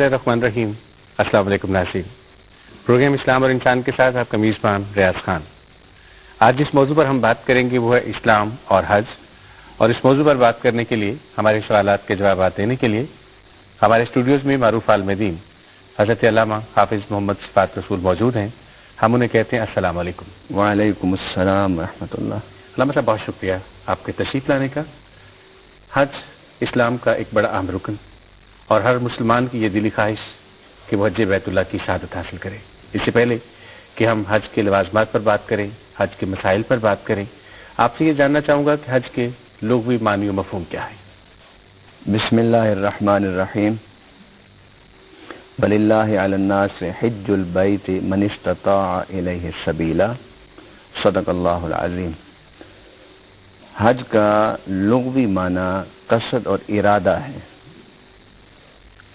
बिस्मिल्लाहिर्रहमानिर्रहीम। अस्सलाम वालेकुम नाज़रीन। प्रोग्राम इस्लाम और इंसान के साथ आपका मेज़बान रियाज खान। आज जिस मौजू पर हम बात करेंगे वो है इस्लाम और हज। और इस मौजू पर बात करने के लिए, हमारे सवालात के जवाब देने के लिए हमारे स्टूडियोज़ में मारूफ आलमदीन हज़रत अल्लामा हाफिज़ मोहम्मद सिफ़ात रसूल मौजूद हैं। हम उन्हें कहते हैं अस्सलाम वालेकुम। वालेकुम अस्सलाम रहमतुल्लाह। अल्लामा साहब, बहुत शुक्रिया आपके तशरीफ़ लाने का। हज इस्लाम का एक बड़ा अहम रुकन और हर मुसलमान की ये दिली ख्वाहिश कि वह हज बैतुल्लाह की शहादत हासिल करे। इससे पहले कि हम हज के लवाज़मात पर बात करें, हज के मसाइल पर बात करें, आपसे ये जानना चाहूँगा कि हज के लुग़वी मानी व मफ़हूम क्या है? बिस्मिल्लाहिर्रहमानिर्रहीम। वलिल्लाहि अलन्नासि हिज्जुल बैति मन इस्तताअ इलैहि सबीला। सदक़ल्लाहुल अज़ीम। हज का लुग़वी माना कसद और इरादा है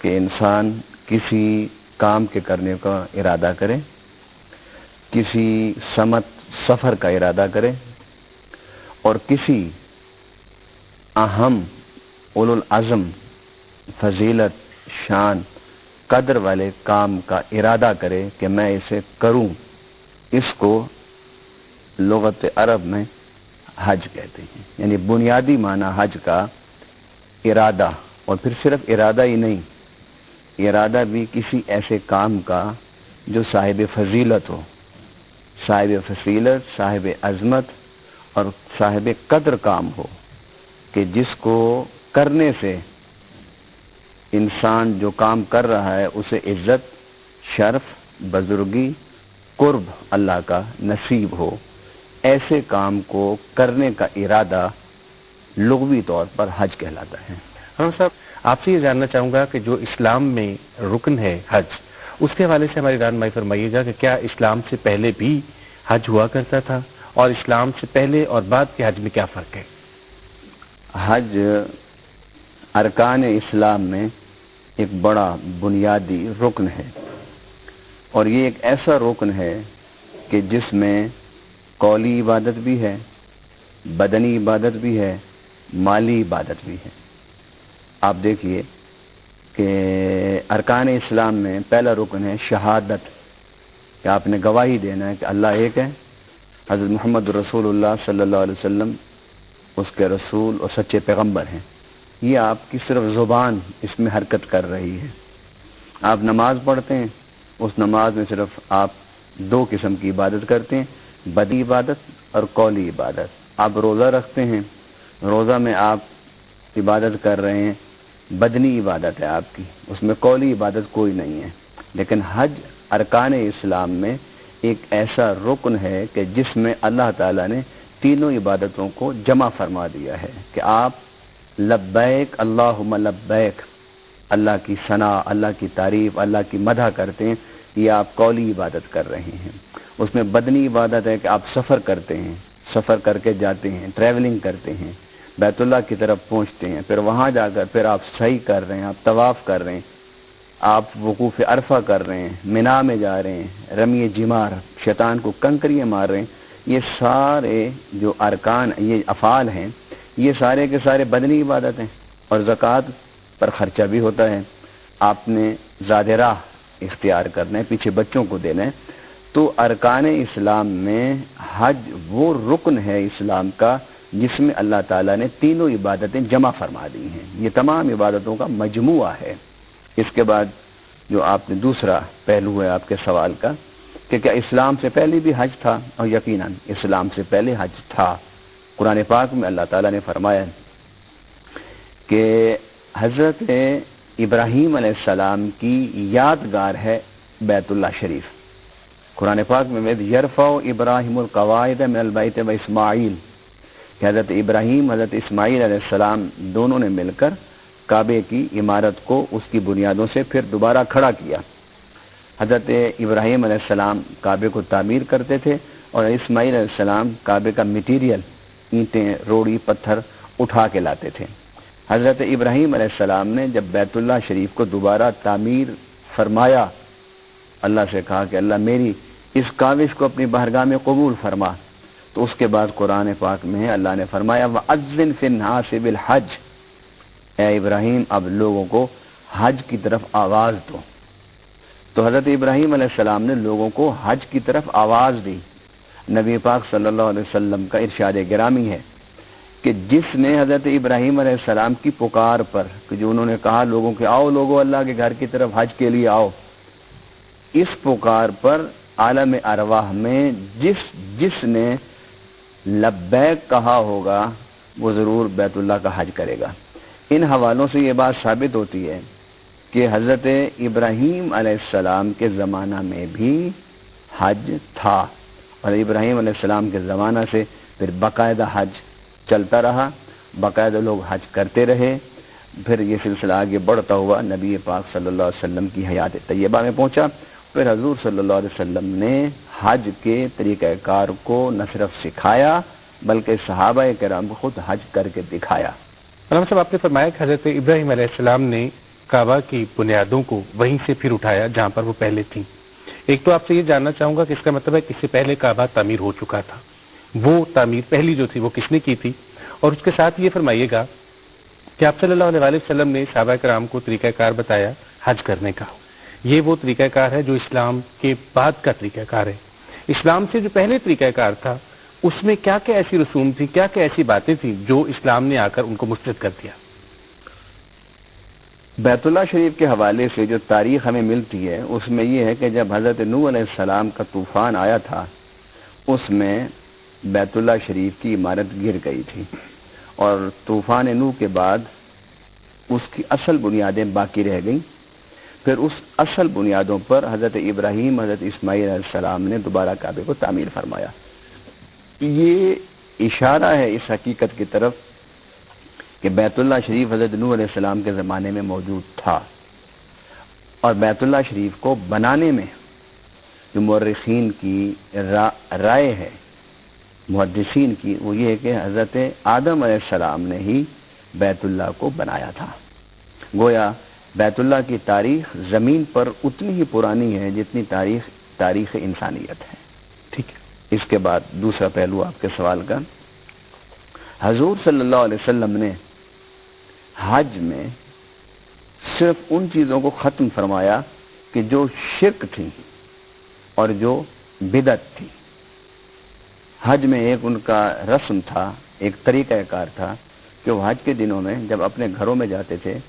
कि इंसान किसी काम के करने का इरादा करे, किसी सफ़र का इरादा करे और किसी अहम उलुल अज़म फजीलत शान कदर वाले काम का इरादा करे कि मैं इसे करूं। इसको लुग़त अरब में हज कहते हैं। यानी बुनियादी माना हज का इरादा, और फिर सिर्फ इरादा ही नहीं, इरादा भी किसी ऐसे काम का जो साहिब फजीलत हो, साहिब फजीलत, साहिब अज़मत और साहिब कदर काम हो, कि जिसको करने से इंसान जो काम कर रहा है उसे इज्जत, शर्फ, बुजुर्गी, कुर्ब अल्लाह का नसीब हो। ऐसे काम को करने का इरादा लुग़वी तौर पर हज कहलाता है। हाँ साहब, आपसे ये जानना चाहूँगा कि जो इस्लाम में रुकन है हज, उसके हवाले से हमारी रहनुमाई फरमाइएगा कि क्या इस्लाम से पहले भी हज हुआ करता था, और इस्लाम से पहले और बाद के हज में क्या फ़र्क है? हज अरकान इस्लाम में एक बड़ा बुनियादी रुकन है, और ये एक ऐसा रुकन है कि जिसमें कौली इबादत भी है, बदनी इबादत भी है, माली इबादत भी है। आप देखिए कि अरकान इस्लाम में पहला रुकन है शहादत, कि आपने गवाही देना है कि अल्लाह एक है, हज़रत मोहम्मद रसूलुल्लाह सल्लल्लाहु अलैहि वसल्लम उसके रसूल और सच्चे पैगंबर हैं। ये आपकी सिर्फ ज़ुबान इसमें हरकत कर रही है। आप नमाज पढ़ते हैं, उस नमाज में सिर्फ आप दो किस्म की इबादत करते हैं, बदी इबादत और कौली इबादत। आप रोज़ा रखते हैं, रोज़ा में आप इबादत कर रहे हैं, बदनी इबादत है आपकी, उसमें कौली इबादत कोई नहीं है। लेकिन हज अरकान इस्लाम में एक ऐसा रुकन है कि जिसमें अल्लाह ताला ने तीनों इबादतों को जमा फरमा दिया है कि आप लब्बैक अल्लाहुम्मा लब्बैक, अल्लाह की सना, अल्लाह की तारीफ़, अल्लाह की मदह करते हैं, ये आप कौली इबादत कर रहे हैं। उसमें बदनी इबादत है कि आप सफ़र करते हैं, सफ़र करके जाते हैं, ट्रैवलिंग करते हैं, बैतुल्लाह की तरफ पहुँचते हैं, फिर वहाँ जाकर फिर आप सही कर रहे हैं, आप तवाफ़ कर रहे हैं, आप वकूफ़ अरफा कर रहे हैं, मिना में जा रहे हैं, रमी जिमार, शैतान को कंकरियाँ मार रहे हैं। ये सारे जो अरकान, ये अफ़ाल हैं, ये सारे के सारे बदनी इबादत हैं। और ज़कात पर ख़र्चा भी होता है, आपने ज़ाद राह इख्तियार करना है, पीछे बच्चों को देना है। तो अरकान इस्लाम में हज वो रुकन है इस्लाम का जिसमें अल्लाह ताला ने तीनों इबादतें जमा फरमा दी हैं। ये तमाम इबादतों का मजमुआ है। इसके बाद जो आपने दूसरा पहलू है आपके सवाल का कि क्या इस्लाम से पहले भी हज था, और यकीनन इस्लाम से पहले हज था। कुरान पाक में अल्लाह ताला ने फरमाया कि हज़रत इब्राहीम अलैहिस्सलाम की यादगार है बैतुल्लाह शरीफ। कुरान पाक में यरफ़उ इब्राहीमुल क़वाइद मिनल बैत व इस्माईल, कि हज़रत इब्राहीम, हज़रत इस्माईल अलैहिस्सलाम दोनों ने मिलकर काबे की इमारत को उसकी बुनियादों से फिर दोबारा खड़ा किया। हज़रत इब्राहीम अलैहिस्सलाम काबे को तामीर करते थे और इस्माईल अलैहिस्सलाम काबे का मटीरियल, ईंटें, रोड़ी, पत्थर उठा के लाते थे। हज़रत इब्राहीम अलैहिस्सलाम ने जब बैतुल्लाह शरीफ को दोबारा तामीर फरमाया, अल्लाह से कहा कि अल्लाह मेरी इस काविश को अपनी बारगाह में कबूल फरमा। तो उसके बाद कुरान पाक में है, अल्लाह ने फरमाया वअज़्ज़िन फ़िन्नासि बिल हज, ए इब्राहीम अब लोगों को حج کی طرف آواز دو۔ تو حضرت ابراہیم علیہ السلام نے لوگوں کو حج کی طرف آواز دی۔ نبی پاک صلی اللہ علیہ وسلم کا ارشاد گرامی ہے کہ جس نے حضرت ابراہیم علیہ السلام کی پکار پر، کہ جو انہوں نے کہا لوگوں کے آؤ لوگوں اللہ کے گھر کی طرف حج کے لیے آؤ، اس پکار پر عالم ارواح میں جس نے لبیک کہا ہوگا وہ ضرور بیت اللہ کا حج کرے گا۔ ان حوالوں سے یہ بات ثابت ہوتی ہے کہ حضرت ابراہیم علیہ السلام کے زمانہ میں بھی حج تھا، اور ابراہیم علیہ السلام کے زمانہ سے پھر باقاعدہ حج چلتا رہا، باقاعدہ لوگ حج کرتے رہے، پھر یہ سلسلہ آگے بڑھتا ہوا نبی پاک صلی اللہ علیہ وسلم کی حیات طیبہ میں پہنچا۔ پھر حضور صلی اللہ علیہ وسلم نے حج کے طریقہ کار کو نہ صرف سکھایا بلکہ صحابہ کرام کو خود حج کر کے دکھایا۔ مولانا صاحب، آپ نے فرمایا کہ حضرت ابراہیم علیہ السلام نے کعبہ کی بنیادوں کو وہیں سے پھر اٹھایا جہاں پر وہ پہلے تھیں۔ ایک تو آپ سے یہ جاننا چاہوں گا کہ اس کا مطلب ہے کہ اس سے پہلے کعبہ تعمیر ہو چکا تھا، وہ تعمیر پہلی جو تھی وہ کس نے کی تھی؟ اور اس کے ساتھ یہ فرمائیے گا کہ آپ صلی اللہ علیہ وسلم نے صحابہ کرام کو طریقہ کار بتایا حج کرنے کا، یہ وہ طریقہ کار ہے جو اسلام کے بعد کا طریقہ کار ہے۔ اسلام سے جو پہلے طریقہ کار تھا اس میں کیا کیا ایسی رسوم تھی، کیا کیا ایسی باتیں تھیں جو اسلام نے آ کر ان کو مسترد کر دیا؟ بیت اللہ شریف کے حوالے سے جو تاریخ ہمیں ملتی ہے اس میں یہ ہے کہ جب حضرت نوح علیہ السلام کا طوفان آیا تھا اس میں بیت اللہ شریف کی عمارت گر گئی تھی، اور طوفان نوح کے بعد اس کی اصل بنیادیں باقی رہ گئیں۔ پھر اس اصل بنیادوں پر حضرت ابراہیم، حضرت اسماعیل علیہ السلام نے دوبارہ کعبے کو تعمیر فرمایا۔ یہ اشارہ ہے اس حقیقت کی طرف کہ بیت اللہ شریف حضرت نوح علیہ السلام کے زمانے میں موجود تھا، اور بیت اللہ شریف کو بنانے میں جو مورخین کی رائے ہے، محدثین کی، وہ یہ ہے کہ حضرت آدم علیہ السلام نے ہی بیت اللہ کو بنایا تھا۔ گویا بیت اللہ کی تاریخ زمین پر اتنی ہی پرانی ہے جتنی تاریخ انسانیت ہے۔ ٹھیک ہے۔ اس کے بعد دوسرا پہلو آپ کے سوال کا، حضور صلی اللہ علیہ وسلم نے حج میں صرف ان چیزوں کو ختم فرمایا کہ جو شرک تھی اور جو بدعت تھی۔ حج میں ایک ان کا رسم تھا، ایک طریقہ کار تھا کہ وہ حج کے دنوں میں جب اپنے گھروں میں جاتے تھے